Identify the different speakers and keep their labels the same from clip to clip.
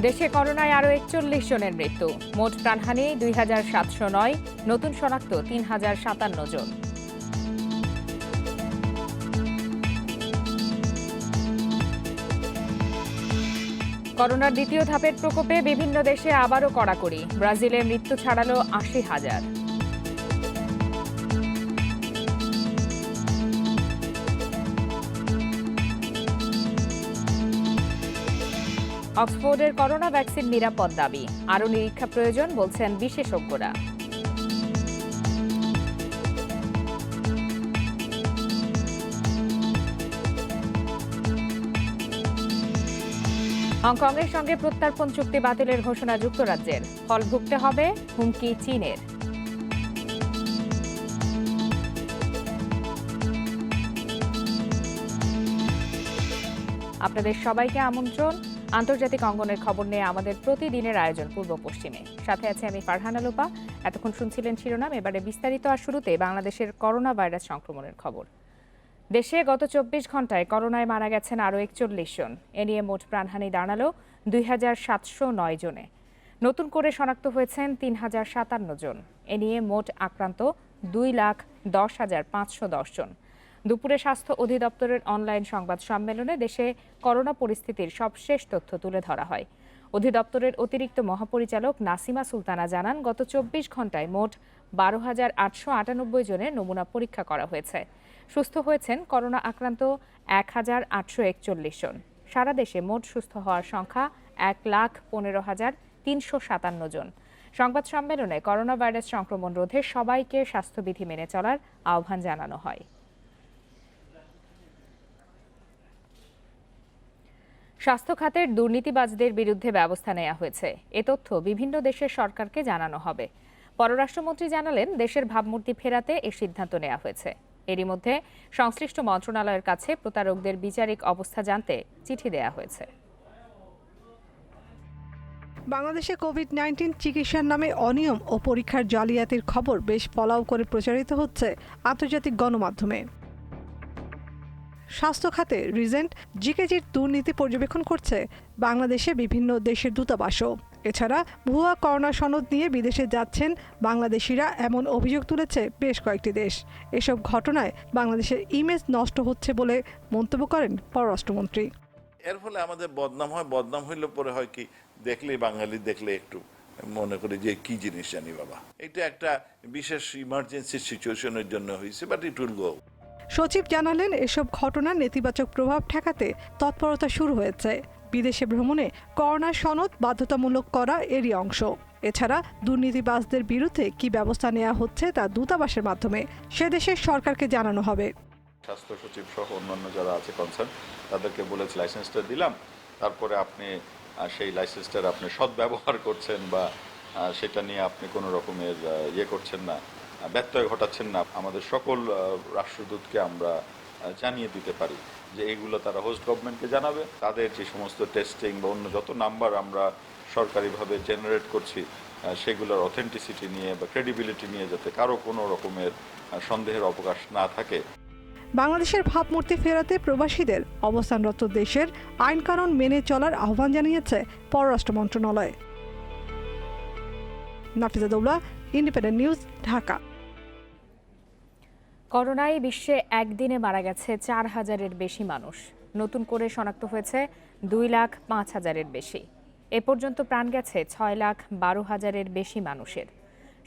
Speaker 1: দেশে করোনায় আরও ৪১ জনের মৃত্যু। মোট প্রাণহানি ২,৭০৯, নতুন শনাক্ত ৩,০৫৭ জন। করোনার দ্বিতীয় ধাপের প্রকোপে বিভিন্ন দেশে আবারও কড়াকড়ি। ব্রাজিলে মৃত্যু ছাড়ালো ৮০,০০০। অক্সফোর্ডের করোনা ভ্যাকসিন নিরাপদ দাবি, আরও নিরীক্ষা প্রয়োজন বলছেন বিশেষজ্ঞরা। হংকংয়ের সঙ্গে প্রত্যর্পণ চুক্তি বাতিলের ঘোষণা যুক্তরাজ্যের, ফল ভুগতে হবে হুমকি চীনের। আপনাদের সবাইকে আমন্ত্রণ আন্তর্জাতিক অঙ্গনের খবর নিয়ে আমাদের প্রতিদিনের আয়োজন পূর্ব পশ্চিমে। সাথে আছে আমি ফারহানা লোপা। এতক্ষণ শুনছিলেন শিরোনাম, এবারে বিস্তারিত। আর শুরুতে বাংলাদেশের করোনা ভাইরাস সংক্রমণের খবর। দেশে গত ২৪ ঘন্টায় করোনায় মারা গেছেন আরও ৪১ জন। এ নিয়ে মোট প্রাণহানি দাঁড়ালো ২,৭০৯ জনে। নতুন করে শনাক্ত হয়েছেন ৩,০৫৭ জন। এ নিয়ে মোট আক্রান্ত ২,১০,৫১০ জন। দুপুরে স্বাস্থ্য অধিদপ্তরের অনলাইন সংবাদ সম্মেলনে দেশে করোনা পরিস্থিতির সবশেষ তথ্য তুলে ধরা হয়। অধিদপ্তরের অতিরিক্ত মহাপরিচালক নাসিমা সুলতানা জানান, গত ২৪ ঘন্টায় মোট ১২,৮৯৮ জনের নমুনা পরীক্ষা করা হয়েছে। সুস্থ হয়েছেন করোনা আক্রান্ত ১,৮৪১ জন। সারা দেশে মোট সুস্থ হওয়ার সংখ্যা ১,১৫,৩৫৭ জন। সংবাদ সম্মেলনে করোনা ভাইরাস সংক্রমণ রোধে সবাইকে স্বাস্থ্যবিধি মেনে চলার আহ্বান জানানো হয়। স্বাস্থ্য খাতের দুর্নীতিবাজদের বিরুদ্ধে ব্যবস্থা নেওয়া হয়েছে। এ তথ্য বিভিন্ন দেশের সরকারকে জানানো হবে। পররাষ্ট্রমন্ত্রী জানালেন, দেশের ভাবমূর্তি ফেরাতে এ সিদ্ধান্ত নেওয়া হয়েছে। এরই মধ্যে সংশ্লিষ্ট মন্ত্রণালয়ের কাছে প্রতারকদের বিচারিক অবস্থা জানতে চিঠি দেওয়া হয়েছে।
Speaker 2: বাংলাদেশে কোভিড-১৯ চিকিৎসার নামে অনিয়ম ও পরীক্ষার জালিয়াতির খবর বেশ পলাও করে প্রচারিত হচ্ছে আন্তর্জাতিক গণমাধ্যমে। স্বাস্থ্য খাতে রিজেন্ট জিকেজির দুর্নীতি পর্যবেক্ষণ করছে বাংলাদেশে বিভিন্ন দেশের দূতাবাসও। এছাড়া ভুয়া করোনা সনদ নিয়ে বিদেশে যাচ্ছেন বাংলাদেশিরা, এমন অভিযোগ তুলেছে বেশ কয়েকটি দেশ। এসব ঘটনায় বাংলাদেশের ইমেজ নষ্ট হচ্ছে বলে মন্তব্য করেন পররাষ্ট্রমন্ত্রী।
Speaker 3: এর ফলে আমাদের বদনাম হয়, বদনাম হইলে পরে হয় কি, দেখলেই বাঙালি দেখলে একটু মনে করি যে কি জিনিস জানি বাবা, এটা একটা বিশেষ ইমার্জেন্সি সিচুয়েশনের জন্য হয়েছে, বাট ইট উইল গো।
Speaker 2: সচিব জানালেন, এসব ঘটনার নেতিবাচক প্রভাব ঠেকাতে তৎপরতা শুরু হয়েছে। বিদেশে ভ্রমণে করোনা সনদ বাধ্যতামূলক করা এরই অংশ। এছাড়া দুর্নীতিবাজদের বিরুদ্ধে কি ব্যবস্থা নেওয়া হচ্ছে তা দূতাবাসের মাধ্যমে সে দেশের সরকারকে জানানো হবে।
Speaker 4: স্বাস্থ্য সচিব সহ অন্যান্য যারা আছে কনসার্ন, তাদেরকে বলেছে লাইসেন্সটা দিলাম, তারপরে আপনি সেই লাইসেন্সটার আপনি সদ্ব্যবহার করছেন বা সেটা নিয়ে আপনি কোনো রকমের করছেন না, ব্যত্যয় ঘটাচ্ছেন না, আমাদের সকল রাষ্ট্রদূতকে আমরা জানিয়ে দিতে পারি যে এগুলো তারা হোস্ট গভর্নমেন্টকে জানাবে। তাদের যে সমস্ত টেস্টিং বা অন্য যত নাম্বার আমরা সরকারিভাবে জেনারেট করছি সেগুলোর অথেন্টিসিটি নিয়ে বা ক্রেডিবিলিটি নিয়ে যাতে কারো কোনো রকমের সন্দেহের অবকাশ না থাকে।
Speaker 2: বাংলাদেশের ভাবমূর্তি ফেরাতে প্রবাসীদের অবস্থানরত দেশের আইনকানুন মেনে চলার আহ্বান জানিয়েছে পররাষ্ট্র মন্ত্রণালয়। Nafiza Daula, independent news, Dhaka.
Speaker 1: করোনায় বিশ্বে একদিনে মারা গেছে ৪,০০০-এর বেশি মানুষ। নতুন করে শনাক্ত হয়েছে ২,০৫,০০০-এর বেশি। এ পর্যন্ত প্রাণ গেছে ৬,১২,০০০-এর বেশি মানুষের।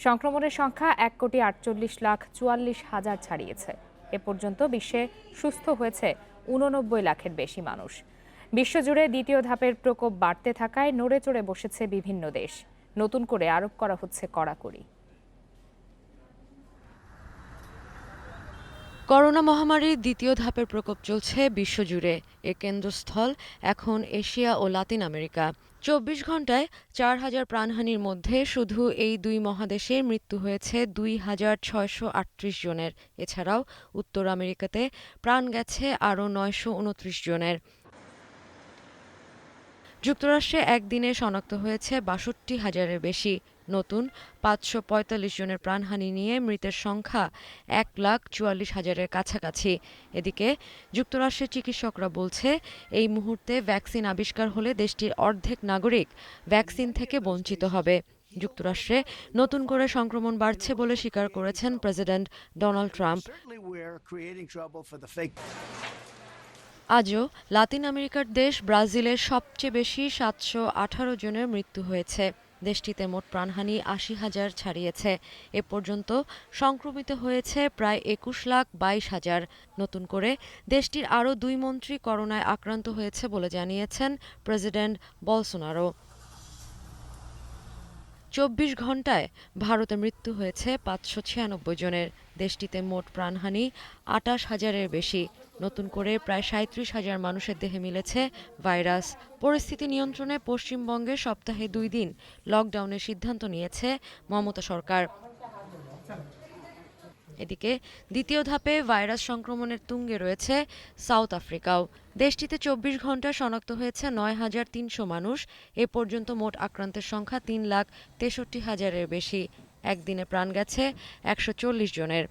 Speaker 1: সংক্রমণের সংখ্যা ১,৪৮,৪৪,০০০ ছাড়িয়েছে। এ পর্যন্ত বিশ্বে সুস্থ হয়েছে ৮৯ লাখের বেশি মানুষ। বিশ্বজুড়ে দ্বিতীয় ধাপের প্রকোপ বাড়তে থাকায় নড়ে চড়ে বসেছে বিভিন্ন দেশ। নতুন করে আরোপ করা হচ্ছে কড়াকড়ি।
Speaker 5: করোনা মহামারীর দ্বিতীয় ধাপের প্রকোপ চলছে বিশ্বজুড়ে। এর কেন্দ্রস্থল এখন এশিয়া ও লাতিন আমেরিকা। ২৪ ঘন্টায় ৪,০০০ প্রাণহানির মধ্যে শুধু এই দুই মহাদেশে মৃত্যু হয়েছে ২,৬৩৮ জনের। এছাড়াও উত্তর আমেরিকাতে প্রাণ গেছে আরও ৯২৯ জনের। যুক্তরাষ্ট্রে একদিনে শনাক্ত হয়েছে ৬২,০০০-এর বেশি। নতুন ৫৪৫ জনের প্রাণহানি নিয়ে মৃতের সংখ্যা ১,৪৪,০০০-এর কাছাকাছি। এদিকে যুক্তরাষ্ট্রের চিকিৎসকরা বলছে এই মুহূর্তে ভ্যাকসিন আবিষ্কার হলে দেশটির অর্ধেক নাগরিক ভ্যাকসিন থেকে বঞ্চিত হবে। যুক্তরাষ্ট্রে নতুন করে সংক্রমণ বাড়ছে বলে স্বীকার করেছেন প্রেসিডেন্ট ডোনাল্ড ট্রাম্প। আজও লাতিন আমেরিকার দেশ ব্রাজিলের সবচেয়ে বেশি ৭১৮ জনের মৃত্যু হয়েছে। দেশটিতে মোট প্রাণহানি ৮০,০০০ ছাড়িয়েছে। এ পর্যন্ত সংক্রমিত হয়েছে প্রায় ২১,২২,০০০। নতুন করে দেশটির আরও ২ মন্ত্রী করোনায় আক্রান্ত হয়েছে বলে জানিয়েছেন প্রেসিডেন্ট বলসোনারো। ২৪ ঘণ্টায় ভারতে মৃত্যু হয়েছে ৫৯৬ জনের। দেশটিতে মোট প্রাণহানি ২৮,০০০-এর বেশি। নতুন করে প্রায় ৩৭,০০০ মানুষের দেহে মিলেছে ভাইরাস। পরিস্থিতি নিয়ন্ত্রণে পশ্চিমবঙ্গে সপ্তাহে ২ দিন লকডাউনের সিদ্ধান্ত নিয়েছে মমতা সরকার। এদিকে দ্বিতীয় ধাপে ভাইরাস সংক্রমণের তুঙ্গে রয়েছে সাউথ আফ্রিকাও। দেশটিতে ২৪ ঘণ্টা শনাক্ত হয়েছে ৯,৩০০ মানুষ। এ পর্যন্ত মোট আক্রান্তের সংখ্যা ৩,৬৩,০০০-এর বেশি। একদিনে প্রাণ গেছে ১৪০ জনের।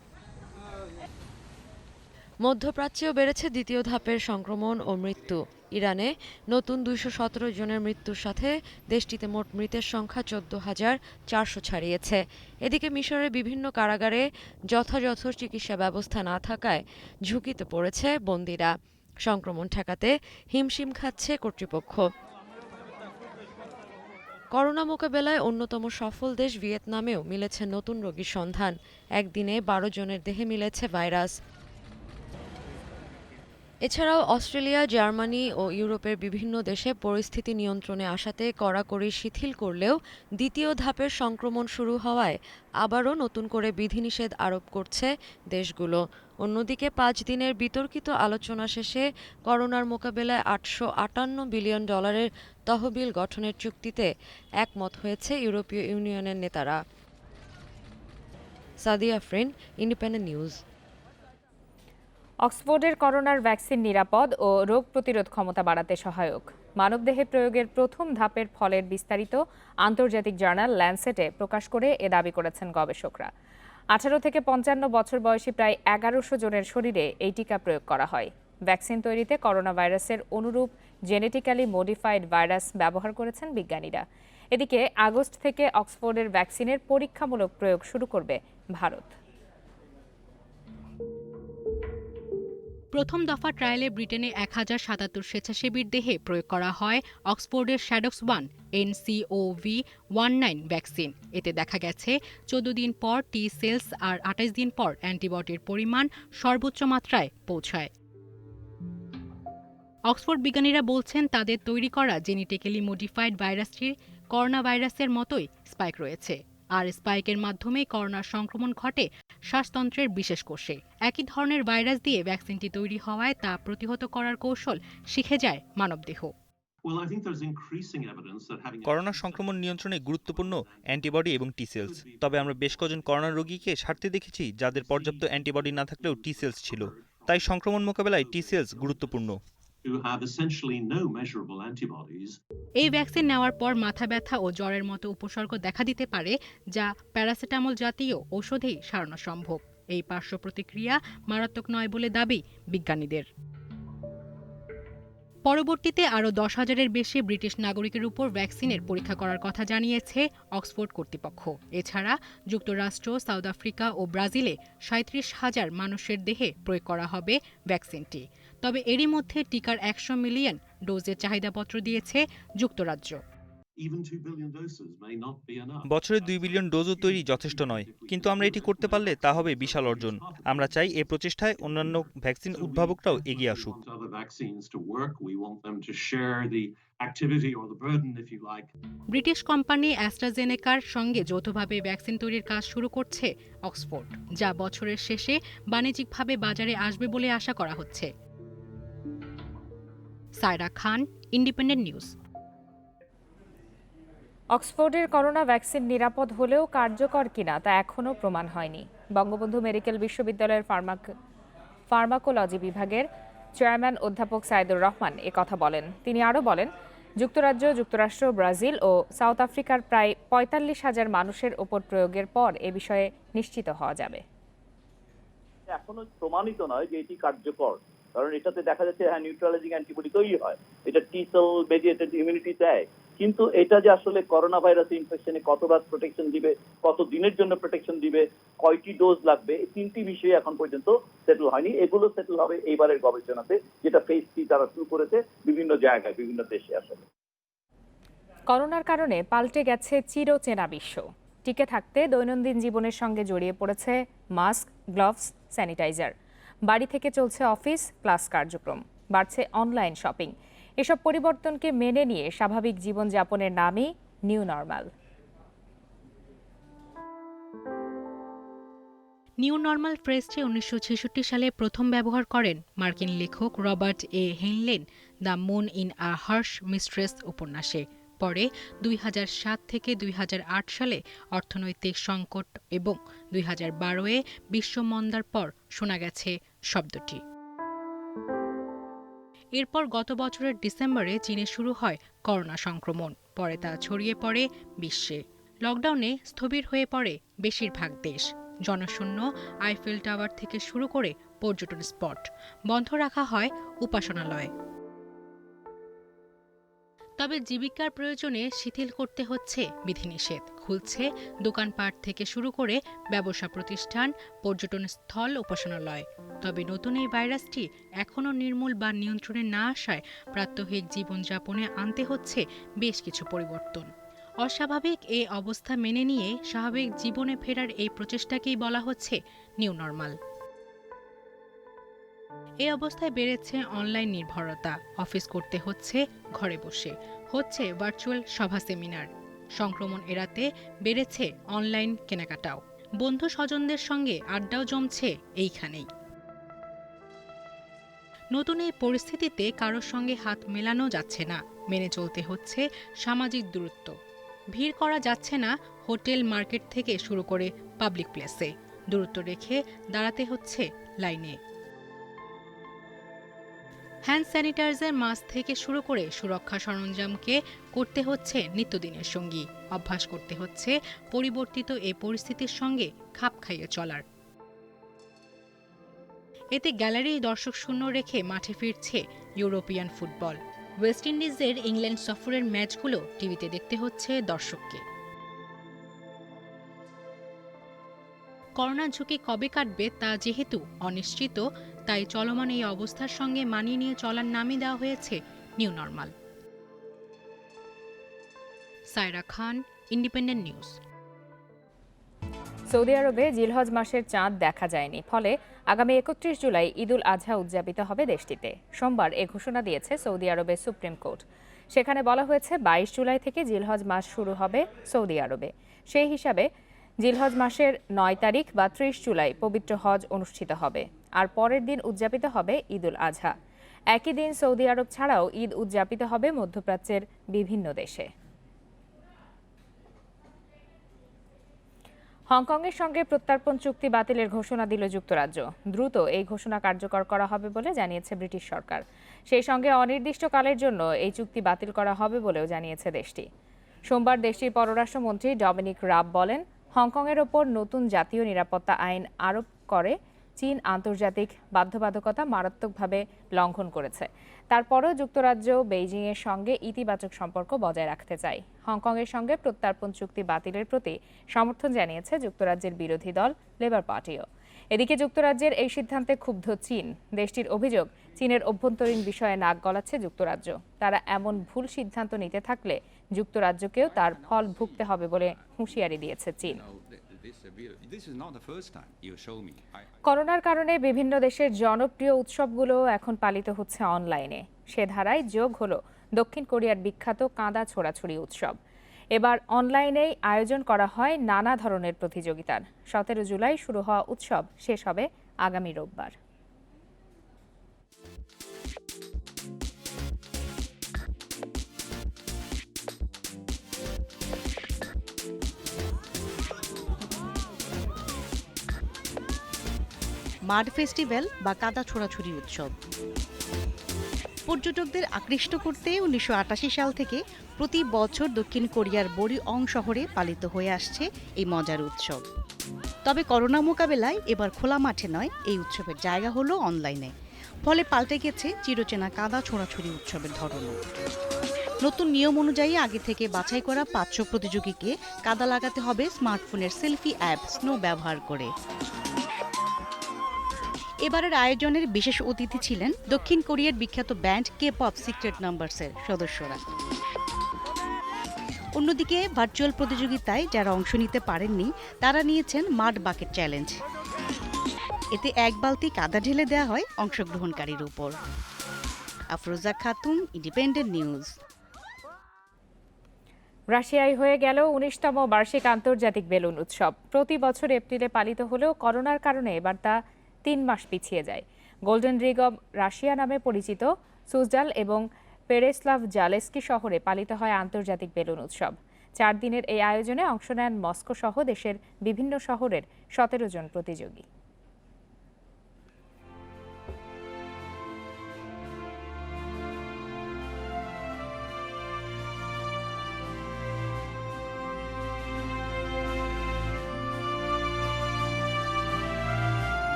Speaker 5: মধ্যপ্রাচ্যেও বেড়েছে দ্বিতীয় ধাপের সংক্রমণ ও মৃত্যু। ইরানে নতুন ২১৭ জনের মৃত্যুর সাথে দেশটিতে মোট মৃতের সংখ্যা ১৪,৪০০ ছাড়িয়েছে। এদিকে মিশরের বিভিন্ন কারাগারে যথাযথ চিকিৎসা ব্যবস্থা না থাকায় ঝুঁকিতে পড়েছে বন্দীরা। সংক্রমণ ঠেকাতে হিমশিম খাচ্ছে কর্তৃপক্ষ। করোনা মোকাবেলায় অন্যতম সফল দেশ ভিয়েতনামেও মিলেছে নতুন রোগীর সন্ধান। একদিনে ১২ জনের দেহে মিলেছে ভাইরাস। এছাড়াও অস্ট্রেলিয়া, জার্মানি ও ইউরোপের বিভিন্ন দেশে পরিস্থিতি নিয়ন্ত্রণে আসাতে কড়াকড়ি শিথিল করলেও দ্বিতীয় ধাপের সংক্রমণ শুরু হওয়ায় আবারও নতুন করে বিধিনিষেধ আরোপ করছে দেশগুলো। অন্যদিকে ৫ দিনের বিতর্কিত আলোচনা শেষে করোনার মোকাবেলায় $৮৫৮ বিলিয়ন তহবিল গঠনের চুক্তিতে একমত হয়েছে ইউরোপীয় ইউনিয়নের নেতারা। Sadia Afrin, Independent News.
Speaker 1: অক্সফোর্ডের করোনার ভ্যাকসিন নিরাপদ ও রোগ প্রতিরোধ ক্ষমতা বাড়াতে সহায়ক। মানবদেহে প্রয়োগের প্রথম ধাপের ফলের বিস্তারিত আন্তর্জাতিক জার্নাল ল্যান্সেটে প্রকাশ করে এ দাবি করেছেন গবেষকরা। ১৮ থেকে ৫৫ বছর বয়সী প্রায় ১১০০ জনের শরীরে এই টিকা প্রয়োগ করা হয়। ভ্যাকসিন তৈরিতে করোনা ভাইরাসের অনুরূপ জেনেটিক্যালি মডিফাইড ভাইরাস ব্যবহার করেছেন বিজ্ঞানীরা। এদিকে আগস্ট থেকে অক্সফোর্ডের ভ্যাকসিনের পরীক্ষামূলক প্রয়োগ শুরু করবে ভারত।
Speaker 6: প্রথম দফা ট্রায়ালে ব্রিটেনে ১,০৭৭ স্বেচ্ছাসেবীর দেহে প্রয়োগ করা হয় অক্সফোর্ডের শ্যাডক্স-1 NCOV19 ভ্যাকসিন। এতে দেখা গেছে ১৪ দিন পর টি সেলস আর ২৮ দিন পর অ্যান্টিবডির পরিমাণ সর্বোচ্চ মাত্রায় পৌঁছায়। অক্সফোর্ড বিজ্ঞানীরা বলছেন তাদের তৈরি করা জেনেটিক্যালি মডিফাইড ভাইরাসটির করোনা ভাইরাসের মতোই স্পাইক রয়েছে। আর স্পাইকের মাধ্যমেই করোনার সংক্রমণ ঘটে শ্বাসতন্ত্রের বিশেষ কোষে। একই ধরনের ভাইরাস দিয়ে ভ্যাকসিনটি তৈরি হওয়ায় তা প্রতিহত করার কৌশল শিখে যায় মানবদেহ।
Speaker 7: করোনা সংক্রমণ নিয়ন্ত্রণে গুরুত্বপূর্ণ অ্যান্টিবডি এবং টি সেলস। তবে আমরা বেশ কজন করোনা রোগীকে সারতে দেখেছি যাদের পর্যাপ্ত অ্যান্টিবডি না থাকলেও টি সেলস ছিল। তাই সংক্রমণ মোকাবেলায় টি সেলস গুরুত্বপূর্ণ।
Speaker 6: এই ভ্যাকসিন নেওয়ার পর মাথা ব্যথা ও জ্বরের মতো উপসর্গ দেখা দিতে পারে, যা প্যারাসিটামল জাতীয় ঔষধেই সারানো সম্ভব। এই পার্শ্ব প্রতিক্রিয়া মারাত্মক নয় বলে দাবি বিজ্ঞানীদের। পরবর্তীতে আরও ১০,০০০-এর বেশি ব্রিটিশ নাগরিকের উপর ভ্যাকসিনের পরীক্ষা করার কথা জানিয়েছে অক্সফোর্ড কর্তৃপক্ষ। এছাড়া যুক্তরাষ্ট্র, সাউথ আফ্রিকা ও ব্রাজিলে ৩৭,০০০ মানুষের দেহে প্রয়োগ করা হবে ভ্যাকসিনটি। তবে এরই মধ্যে টিকার ১০০ মিলিয়ন ডোজের চাহিদাপত্র দিয়েছে যুক্তরাজ্য।
Speaker 7: বছরে ২ বিলিয়ন ডোজও তৈরি যথেষ্ট নয়, কিন্তু আমরা এটি করতে পারলে তা হবে বিশাল অর্জন। আমরা চাই এ প্রচেষ্টায় অন্যান্য ভ্যাকসিন উদ্ভাবকরাও এগিয়ে আসুক।
Speaker 6: ব্রিটিশ কোম্পানি অ্যাস্ট্রাজেনেকার সঙ্গে যৌথভাবে ভ্যাকসিন তৈরির কাজ শুরু করছে অক্সফোর্ড, যা বছরের শেষে বাণিজ্যিকভাবে বাজারে আসবে বলে আশা করা হচ্ছে। সায়রা খান, ইন্ডিপেন্ডেন্ট নিউজ।
Speaker 1: অক্সফোর্ডের করোনা ভ্যাকসিন নিরাপদ হলেও কার্যকর কিনা তা এখনও প্রমাণ হয়নি। বঙ্গবন্ধু মেডিকেল বিশ্ববিদ্যালয়ের ফার্মাকোলজি বিভাগের চেয়ারম্যান অধ্যাপক সাইদুর রহমান কথা বলেন। তিনি আরও বলেন, যুক্তরাজ্য, যুক্তরাষ্ট্র, ব্রাজিল ও সাউথ আফ্রিকার প্রায় ৪৫,০০০ মানুষের ওপর প্রয়োগের পর এ বিষয়ে নিশ্চিত হওয়া যাবে।
Speaker 8: এখনো প্রমাণিত নয় যে এটি কার্যকর, কারণ এটাতে দেখা যাচ্ছে হ্যাঁ নিউট্রালাইজিং অ্যান্টিবডি তৈরি হয়, এটা টি সেল মেডিয়েটেড ইমিউনিটি দেয়, কিন্তু এটা যে আসলে করোনা ভাইরাস ইনফেকশনে কতবার প্রোটেকশন দিবে, কত দিনের জন্য প্রোটেকশন দিবে, কয়টি ডোজ লাগবে, এই 3টি বিষয় এখন পর্যন্ত সেটেল হয়নি। এগুলো সেটেল হবে এইবারের গবেষণাতে, যেটা ফেজ 3 তারা শুরু করেছে বিভিন্ন জায়গায়, বিভিন্ন দেশে। আসলে
Speaker 1: করোনার কারণে পাল্টে গেছে চিরচেনা বিশ্ব। টিকে থাকতে দৈনন্দিন জীবনের সঙ্গে জড়িয়ে পড়েছে মাস্ক, গ্লাভস, স্যানিটাইজার। বাড়ি থেকে চলছে অফিস, ক্লাস কার্যক্রম, বাড়ছে অনলাইন শপিং। এসব পরিবর্তনকে মেনে নিয়ে স্বাভাবিক জীবনযাপনের নামই নিউ নরমাল।
Speaker 6: নিউ নর্মাল ফ্রেজটি 1966 সালে প্রথম ব্যবহার করেন মার্কিন লেখক Robert A Heinlein the moon in a harsh mistress উপন্যাসে। পরে 2007 থেকে 2008 সালে অর্থনৈতিক সংকট এবং 2012-এ বিশ্বমন্দার পর শোনা গেছে শব্দটি। এরপর গত বছরের ডিসেম্বরে চীনে শুরু হয় করোনা সংক্রমণ, পরে তা ছড়িয়ে পড়ে বিশ্বে। লকডাউনে স্থবির হয়ে পড়ে বেশিরভাগ দেশ। জনশূন্য আইফেল টাওয়ার থেকে শুরু করে পর্যটন স্পট বন্ধ রাখা হয়, উপাসনালয়। তবে জীবিকার প্রয়োজনে শিথিল করতে হচ্ছে বিধিনিষেধ। খুলছে দোকানপাট থেকে শুরু করে ব্যবসা প্রতিষ্ঠান, পর্যটন স্থল, উপাসনালয়। তবে নতুন এই ভাইরাসটি এখনও নির্মূল বা নিয়ন্ত্রণে না আসায় প্রাত্যহিক জীবনযাপনে আনতে হচ্ছে বেশ কিছু পরিবর্তন। অস্বাভাবিক এই অবস্থা মেনে নিয়ে স্বাভাবিক জীবনে ফেরার এই প্রচেষ্টাকেই বলা হচ্ছে নিউ নরমাল। এই অবস্থায় বেড়েছে অনলাইন নির্ভরতা, অফিস করতে হচ্ছে ঘরে বসে, হচ্ছে ভার্চুয়াল সভা সেমিনার। সংক্রমণ এড়াতে বেড়েছে অনলাইন কেনাকাটাও, বন্ধু স্বজনদের সঙ্গে আড্ডাও জমছে এইখানেই। নতুন এই পরিস্থিতিতে কারোর সঙ্গে হাত মেলানো যাচ্ছে না, মেনে চলতে হচ্ছে সামাজিক দূরত্ব। ভিড় করা যাচ্ছে না হোটেল, মার্কেট থেকে শুরু করে পাবলিক প্লেসে, দূরত্ব রেখে দাঁড়াতে হচ্ছে লাইনে। হ্যান্ড স্যানিটাইজার, মাস্ক থেকে শুরু করে সুরক্ষা সরঞ্জামকে করতে হচ্ছে নিত্যদিনের সঙ্গী। অভ্যাস করতে হচ্ছে পরিবর্তিত এই পরিস্থিতির সঙ্গে খাপ খাইয়ে চলার। এতে গ্যালারি দর্শক শূন্য রেখে মাঠে ফিরছে ইউরোপিয়ান ফুটবল। ওয়েস্ট ইন্ডিজের ইংল্যান্ড সফরের ম্যাচগুলো টিভিতে দেখতে হচ্ছে দর্শককে। করোনা ঝুঁকি কবে কাটবে তা যেহেতু অনিশ্চিত, তাই চলমান এই অবস্থার সঙ্গে মানিয়ে নিয়ে চলার নামই দেওয়া হয়েছে নিউ নরমাল। সায়রা খান, ইন্ডিপেন্ডেন্ট নিউজ।
Speaker 1: সৌদি আরবে জিলহজ মাসের চাঁদ দেখা যায়নি, ফলে আগামী 31 জুলাই ঈদুল আজহা উদযাপিত হবে দেশটিতে। সোমবার এ ঘোষণা দিয়েছে সৌদি আরবের সুপ্রিম কোর্ট। সেখানে বলা হয়েছে 22 জুলাই থেকে জিলহজ মাস শুরু হবে সৌদি আরবে। সেই হিসাবে জিলহজ মাসের 9 তারিখ বা 30 জুলাই পবিত্র হজ অনুষ্ঠিত হবে, আর পরের দিন উদযাপিত হবে ঈদুল আজহা। একই দিন সৌদি আরব ছাড়াও ঈদ উদযাপিত হবে মধ্যপ্রাচ্যের বিভিন্ন দেশে। হংকংয়ের সঙ্গে প্রত্যর্পণ চুক্তি বাতিলের ঘোষণা দিল যুক্তরাজ্য। দ্রুত এই ঘোষণা কার্যকর করা হবে বলে জানিয়েছে ব্রিটিশ সরকার। সেই সঙ্গে অনির্দিষ্টকালের জন্য এই চুক্তি বাতিল করা হবে বলেও জানিয়েছে দেশটি। সোমবার দেশটির পররাষ্ট্রমন্ত্রী ডমিনিক রাব বলেন, হংকংয়ের ওপর নতুন জাতীয় নিরাপত্তা আইন আরোপ করে চীন আন্তর্জাতিক বাধ্যবাধকতা মারাত্মকভাবে লঙ্ঘন করেছে। তারপরও যুক্তরাজ্য বেইজিংয়ের সঙ্গে ইতিবাচক সম্পর্ক বজায় রাখতে চায়। হংকংয়ের সঙ্গে প্রত্যর্পণ চুক্তি বাতিলের প্রতি সমর্থন জানিয়েছে যুক্তরাজ্যের বিরোধী দল লেবার পার্টিও। এদিকে যুক্তরাজ্যের এই সিদ্ধান্তে ক্ষুব্ধ চীন। দেশটির অভিযোগ, চীনের অভ্যন্তরীণ বিষয়ে নাক গলাচ্ছে যুক্তরাজ্য। তারা এমন ভুল সিদ্ধান্ত নিতে থাকলে যুক্তরাজ্যকেও তার ফল ভুগতে হবে বলে হুঁশিয়ারি দিয়েছে চীন। করোনার কারণে বিভিন্ন দেশের জনপ্রিয় উৎসবগুলো এখন পালিত হচ্ছে অনলাইনে। সে ধারায় যোগ হলো দক্ষিণ কোরিয়ার বিখ্যাত কাঁদা ছোড়াছুড়ি উৎসব। এবার অনলাইনেই আয়োজন করা হয় নানা ধরনের প্রতিযোগিতার। 17 জুলাই শুরু হওয়া উৎসব শেষ হবে আগামী রোববার।
Speaker 9: মাড ফেস্টিভ্যাল বা কাদা ছোড়াছুড়ি উৎসব। পর্যটকদের আকৃষ্ট করতে 1988 সাল থেকে প্রতি বছর দক্ষিণ কোরিয়ার বরিঅং শহরে পালিত হয়ে আসছে এই মজার উৎসব। তবে করোনা মোকাবেলায় এবার খোলা মাঠে নয়, এই উৎসবের জায়গা হলো অনলাইনে। ফলে পাল্টে গেছে চিরচেনা কাদা ছোড়াছুড়ি উৎসবের ধরনও। নতুন নিয়ম অনুযায়ী আগে থেকে বাছাই করা 500 প্রতিযোগীকে কাদা লাগাতে হবে স্মার্টফোনের সেলফি অ্যাপ স্নো ব্যবহার করে। এবারের আয়োজনের বিশেষ অতিথি ছিলেন দক্ষিণ কোরিয়ার বিখ্যাত ব্যান্ড কে-পপ সিক্রেট নাম্বারসের সদস্যরা। অন্যদিকে ভার্চুয়াল প্রতিযোগিতায় যারা অংশ নিতে পারেননি তারা নিয়েছেন মাড বাকেট চ্যালেঞ্জ। এতে 1 বালতি কাদা ঢেলে দেওয়া হয় অংশগ্রহণকারীর উপর। Afroza Khatun, independent news.
Speaker 1: রাশিয়ায় হয়ে গেল 19তম বার্ষিক আন্তর্জাতিক বেলুন উৎসব। প্রতি বছর এপ্রিলে পালিত হলেও করোনার কারণে এবার তা 3 মাস পিছিয়ে যায়। গোল্ডেন রিগ অব রাশিয়া নামে পরিচিত সুজডাল এবং পেরেস্লাভ জালেস্কি শহরে পালিত হয় আন্তর্জাতিক বেলুন উৎসব। 4 দিনের এই আয়োজনে অংশ নেন মস্কো সহ দেশের বিভিন্ন শহরের 17 জন প্রতিযোগী।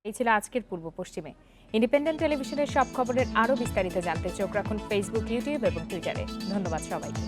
Speaker 1: এই ছিল আজকের পূর্ব পশ্চিমে। ইন্ডিপেন্ডেন্ট টেলিভিশনের সব খবরের আরও বিস্তারিত জানতে চোখ রাখুন ফেসবুক, ইউটিউব এবং টুইটারে। ধন্যবাদ সবাইকে।